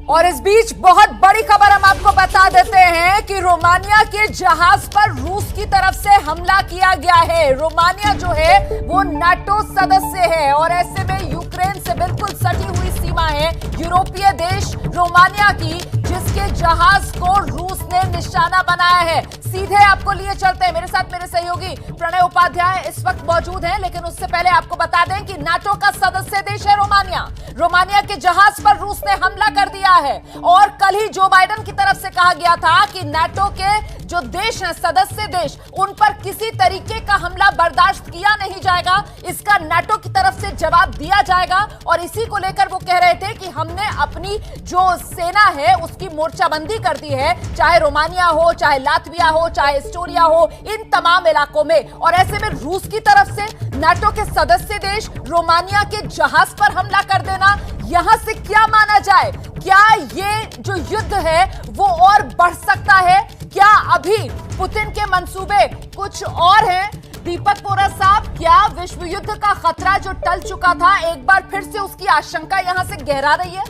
और इस बीच बहुत बड़ी खबर हम आपको बता देते हैं कि रोमानिया के जहाज पर रूस की तरफ से हमला किया गया है। रोमानिया जो है वो नाटो सदस्य है और ऐसे में यूक्रेन से बिल्कुल सटी हुई सीमा है यूरोपीय देश रोमानिया की, जिसके जहाज को रूस ने निशाना बनाया है। सीधे आपको लिए चलते हैं, मेरे साथ मेरे सहयोगी प्रणय उपाध्याय इस वक्त मौजूद हैं, लेकिन उससे पहले आपको बता दें कि नाटो का सदस्य देश है रोमानिया। रोमानिया के जहाज पर रूस ने हमला कर दिया है और कल ही जो बाइडेन की तरफ से कहा गया था कि नाटो के जो देश हैं, सदस्य देश, उन पर किसी तरीके का हमला बर्दाश्त किया नहीं जाएगा, इसका नाटो की तरफ से जवाब दिया जाएगा। और इसी को लेकर वो कह रहे थे कि हमने अपनी जो सेना है उसकी मोर्चाबंदी कर दी है, चाहे रोमानिया हो, चाहे लातविया हो, चाहे एस्टोनिया हो, इन तमाम इलाकों में। और ऐसे में रूस की तरफ से नाटो के सदस्य देश रोमानिया के जहाज पर हमला कर देना, यहां से क्या माना जाए? क्या ये जो युद्ध है वो और बढ़ सकता है? क्या अभी पुतिन के मंसूबे कुछ और हैं? दीपक बोरा साहब, क्या विश्व युद्ध का खतरा जो टल चुका था एक बार फिर से उसकी आशंका यहां से गहरा रही है?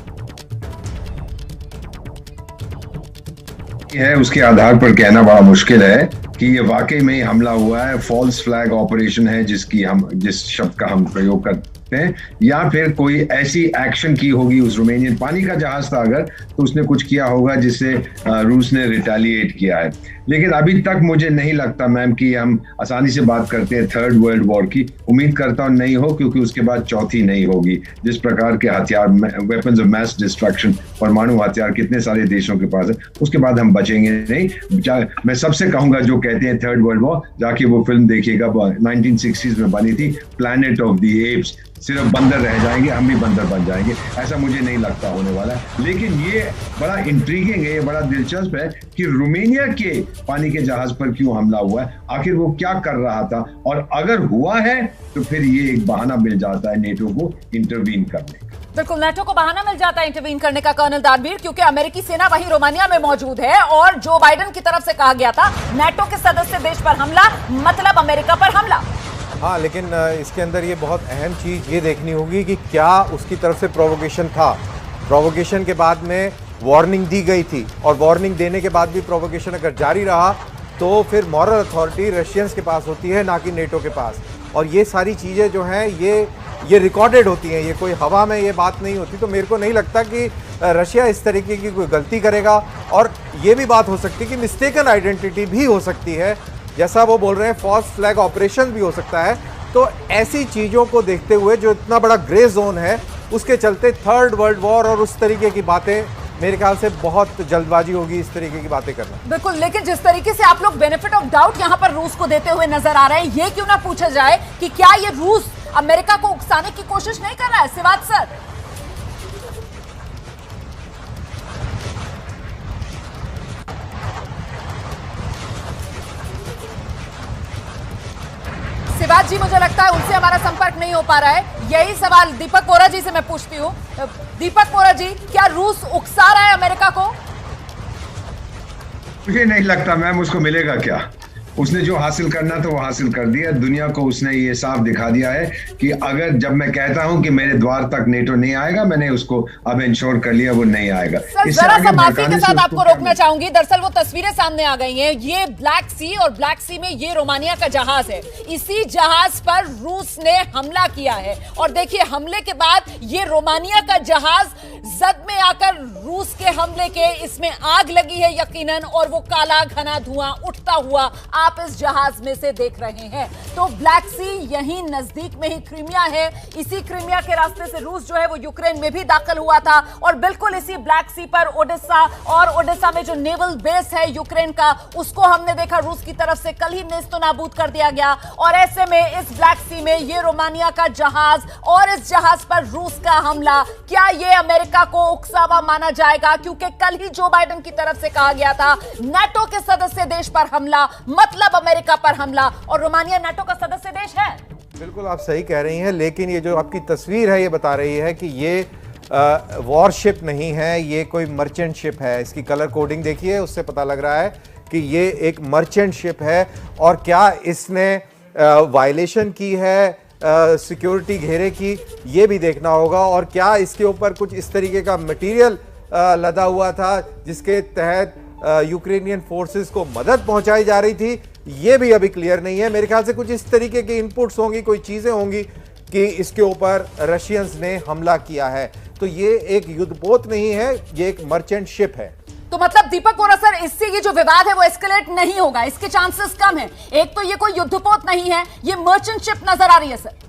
उसके आधार पर कहना बड़ा मुश्किल है कि ये वाकई में हमला हुआ है, फॉल्स फ्लैग ऑपरेशन है जिस शब्द का हम प्रयोग करते हैं, या फिर कोई ऐसी एक्शन की होगी उस रोमानियन पानी का जहाज था अगर, तो उसने कुछ किया होगा जिससे रूस ने रिटेलिएट किया है। लेकिन अभी तक मुझे नहीं लगता मैम कि हम आसानी से बात करते हैं थर्ड वर्ल्ड वॉर की। उम्मीद करता हूं नहीं हो, क्योंकि उसके बाद चौथी नहीं होगी। जिस प्रकार के हथियार, वेपन्स ऑफ मैस डिस्ट्रक्शन, परमाणु हथियार कितने सारे देशों के पास है, उसके बाद हम बचेंगे नहीं। मैं सबसे कहूंगा जो कहते हैं थर्ड वर्ल्ड वॉर, जाके वो फिल्म देखिएगा, 1960s में बनी थी, प्लैनेट ऑफ द एप्स। सिर्फ बंदर रह जाएंगे, हम भी बंदर बन जाएंगे, ऐसा मुझे नहीं लगता होने वाला है। लेकिन ये बड़ा इंट्रीगिंग है, ये बड़ा दिलचस्प है कि रोमानिया के पानी के जहाज पर क्यों हमला हुआ है, आखिर वो क्या कर रहा था, और अगर हुआ है तो फिर ये एक बहाना मिल जाता है नेटो को इंटरवीन करने का। बिल्कुल, नाटो को बहाना मिल जाता है इंटरवीन करने का कर्नल दानवीर, क्योंकि अमेरिकी सेना वहीं रोमानिया में मौजूद है और जो बाइडेन की तरफ से कहा गया था नाटो के सदस्य देश पर हमला मतलब अमेरिका पर हमला। हाँ, लेकिन इसके अंदर ये बहुत अहम चीज़ ये देखनी होगी कि क्या उसकी तरफ से प्रोवोकेशन था। प्रोवोकेशन के बाद में वार्निंग दी गई थी, और वार्निंग देने के बाद भी प्रोवोकेशन अगर जारी रहा तो फिर मॉरल अथॉरिटी रशियंस के पास होती है, ना कि नेटो के पास। और ये सारी चीज़ें जो हैं ये रिकॉर्डेड होती हैं, ये कोई हवा में ये बात नहीं होती। तो मेरे को नहीं लगता कि रशिया इस तरीके की कोई गलती करेगा। और ये भी बात हो सकती है कि मिस्टेकन आइडेंटिटी भी हो सकती है, जैसा वो बोल रहे हैं फॉल्स फ्लैग ऑपरेशन भी हो सकता है। तो ऐसी चीज़ों को देखते हुए जो इतना बड़ा ग्रे जोन है, उसके चलते थर्ड वर्ल्ड वॉर और उस तरीके की बातें, मेरे ख्याल से बहुत जल्दबाजी होगी इस तरीके की बातें करना। बिल्कुल, लेकिन जिस तरीके से आप लोग बेनिफिट ऑफ डाउट यहां पर रूस को देते हुए नजर आ रहे हैं, ये क्यों ना पूछा जाए कि क्या ये रूस अमेरिका को उकसाने की कोशिश नहीं कर रहा है? सिवात सर, शिवाज जी, मुझे लगता है उनसे हमारा संपर्क नहीं हो पा रहा है। यही सवाल दीपक बोरा जी से मैं पूछती हूँ। दीपक बोरा जी, क्या रूस उकसा रहा है अमेरिका को? मुझे नहीं लगता मैम, उसको मिलेगा क्या? उसने जो हासिल करना था वो हासिल कर दिया। दुनिया को उसने ये साफ दिखा दिया है कि अगर जब मैं कहता हूं कि मेरे द्वार तक नेटो नहीं आएगा, मैंने उसको अब इंश्योर कर लिया वो नहीं आएगा। जरा सा माफी के साथ आपको रोकना चाहूंगी, दरअसल वो तस्वीरें सामने आ गई हैं। ये ब्लैक सी, और ब्लैक सी में ये रोमानिया का जहाज है। इसी जहाज पर रूस ने हमला किया है और देखिए हमले के बाद ये रोमानिया का जहाज जद में आकर रूस के हमले के इसमें आग लगी है यकीनन, और वो काला घना धुआं उठता हुआ आप इस जहाज में से देख रहे हैं। तो ब्लैक सी यहीं नजदीक में ही क्रीमिया है। इसी क्रीमिया के रास्ते से रूस जो है वो यूक्रेन में भी दाखिल हुआ था, और बिल्कुल इसी ब्लैक सी पर ओडेसा, और ओडेसा में जो नेवल बेस है यूक्रेन का, उसको हमने देखा रूस की तरफ से कल ही नेस्तनाबूद कर दिया गया। और ऐसे में इस ब्लैक सी में ये रोमानिया का जहाज और इस जहाज पर रूस का हमला, क्या ये अमेरिका को उकसावा माना जाएगा? क्योंकि कल ही जो बाइडेन की तरफ से कहा गया था नाटो के सदस्य देश पर हमला मतलब अमेरिका पर हमला, और रोमानिया नाटो का सदस्य देश है। बिल्कुल आप सही कह रही हैं, लेकिन ये जो आपकी तस्वीर है ये बता रही है कि ये वॉरशिप नहीं है, ये कोई मर्चेंट शिप है। इसकी कलर कोडिंग देखिए, उससे पता लग रहा है कि ये एक मर्चेंट शिप है। और क्या इसने वायलेशन की है सिक्योरिटी घेरे की, ये भी देखना होगा। और क्या इसके ऊपर कुछ इस तरीके का मटेरियल लदा हुआ था, जिसके तहत यूक्रेनियन फोर्सेस को मदद पहुंचाई जा रही थी, ये भी अभी क्लियर नहीं है। मेरे ख्याल से कुछ इस तरीके की इनपुट्स होंगी, कोई चीजें होंगी कि इसके ऊपर रशियंस ने हमला किया है। तो ये एक युद्धपोत नहीं है, ये एक मर्चेंट शिप है। तो मतलब दीपक वोरा सर, इससे ये जो विवाद है वो एस्केलेट नहीं होगा, इसके चांसेस कम है। एक तो ये कोई युद्धपोत नहीं है, ये मर्चेंट शिप नजर आ रही है सर।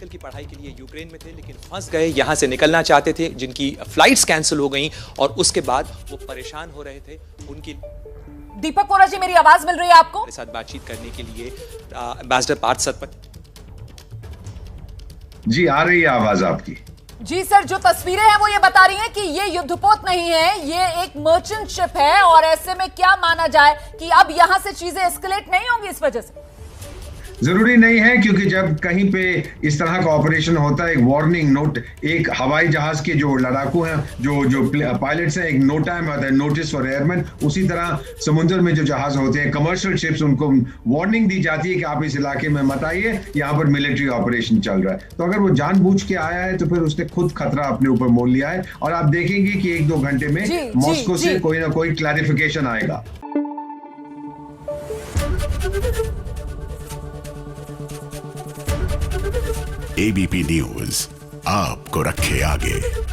की पढ़ाई के लिए यूक्रेन में थे लेकिन फंस गए, यहां से निकलना चाहते थे, जिनकी फ्लाइट्स कैंसिल हो गई और उसके बाद वो परेशान हो रहे थे। उनकी दीपक वोरा जी, मेरी आवाज मिल रही है आपको? मेरे साथ बातचीत करने के लिए एम्बेसडर पार्थ सतपथ। जी आ रही है आवाज आपकी। जी सर, जो तस्वीरें हैं वो ये बता रही हैं कि ये युद्धपोत नहीं है, ये एक मर्चेंट शिप है। और ऐसे में क्या माना जाए कि अब यहां से चीजें एस्केलेट नहीं होंगी इस वजह से? जरूरी नहीं है, क्योंकि जब कहीं पे इस तरह का ऑपरेशन होता है, एक वार्निंग नोट, एक हवाई जहाज के जो लड़ाकू हैं, जो पायलट्स हैं, एक नोटाम होता है, नोटिस फॉर एयरमैन। उसी तरह समुद्र में जो जहाज होते हैं, कमर्शियल शिप्स, उनको वार्निंग दी जाती है कि आप इस इलाके में मत आइए, यहाँ पर मिलिट्री ऑपरेशन चल रहा है। तो अगर वो जानबूझ के आया है तो फिर उसने खुद खतरा अपने ऊपर मोल लिया है। और आप देखेंगे कि 1-2 घंटे में मॉस्को से कोई ना कोई क्लैरिफिकेशन आएगा। एबीपी न्यूज आपको रखे आगे।